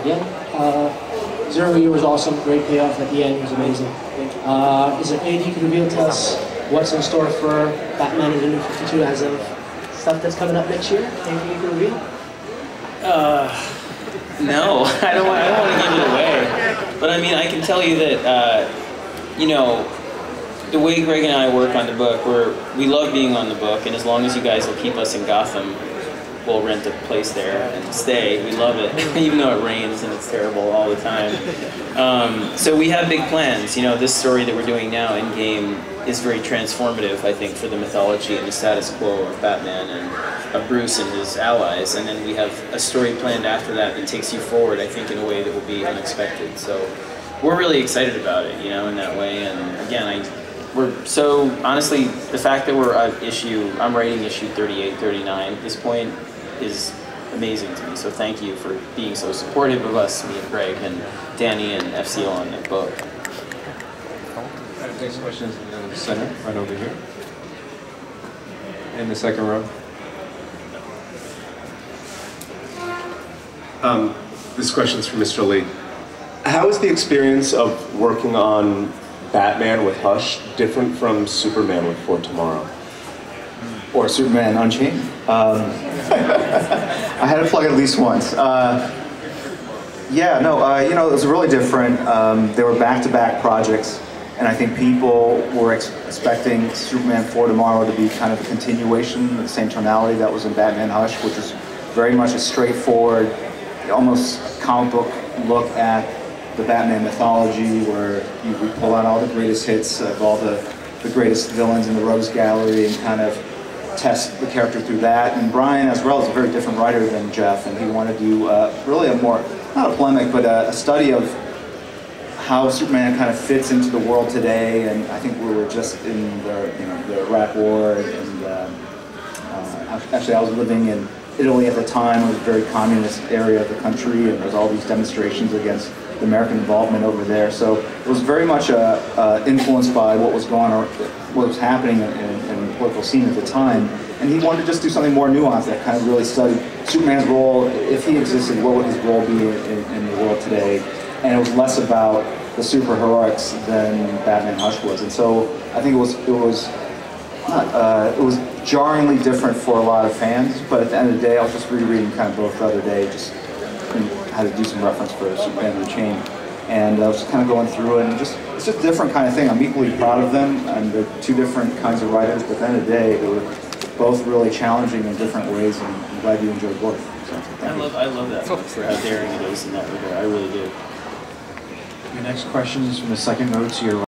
again. Zero Year was awesome, great payoff at the end, it was amazing. Is there anything you can reveal to us what's in store for Batman and the New 52 as of stuff that's coming up next year? Anything you can reveal? No, I don't want to give it away. But I mean, I can tell you that, you know, the way Greg and I work on the book, we love being on the book, and as long as you guys will keep us in Gotham, we'll rent a place there and stay. We love it, even though it rains and it's terrible all the time. So we have big plans. You know, this story that we're doing now in game is very transformative, I think, for the mythology and the status quo of Batman and of Bruce and his allies. And then we have a story planned after that that takes you forward, I think, in a way that will be unexpected. So we're really excited about it, you know, in that way. And again, we're so, honestly, the fact that I'm writing issue 38, 39 at this point is amazing to me. So thank you for being so supportive of us, me and Greg and Danny and FCO on the book. Next question is in the center, right over here. In the second row. This question is for Mr. Lee. How is the experience of working on Batman with Hush different from Superman with For Tomorrow? Or Superman Unchained? I had to plug it at least once. You know, it was really different. They were back-to-back projects, and I think people were expecting Superman For Tomorrow to be kind of a continuation of the same tonality that was in Batman Hush, which was very much a straightforward, almost comic book look at the Batman mythology, where we pull out all the greatest hits of all the greatest villains in the Rogues Gallery and kind of test the character through that. And Brian, as well, is a very different writer than Jeff, and he wanted to do really a more, not a polemic, but a study of how Superman kind of fits into the world today. And I think we were just in the Iraq War, and actually I was living in Italy at the time. It was a very communist area of the country, and there was all these demonstrations against the American involvement over there. So it was very much influenced by what was going on, what was happening in the political scene at the time. And he wanted to just do something more nuanced that kind of really studied Superman's role. If he existed, what would his role be in the world today? And it was less about the superheroics than Batman Hush was. And so I think it was jarringly different for a lot of fans. But at the end of the day, I was just rereading kind of both the other day, just had to do some reference for Superman Unchained, and I was just kind of going through it, and it's just a different kind of thing. I'm equally proud of them, and they're two different kinds of writers, but at the end of the day, they were both really challenging in different ways, and I'm glad you enjoyed both. So, I love that book for how daring it is in that regard. I really do. Your next question is from the second row to your right.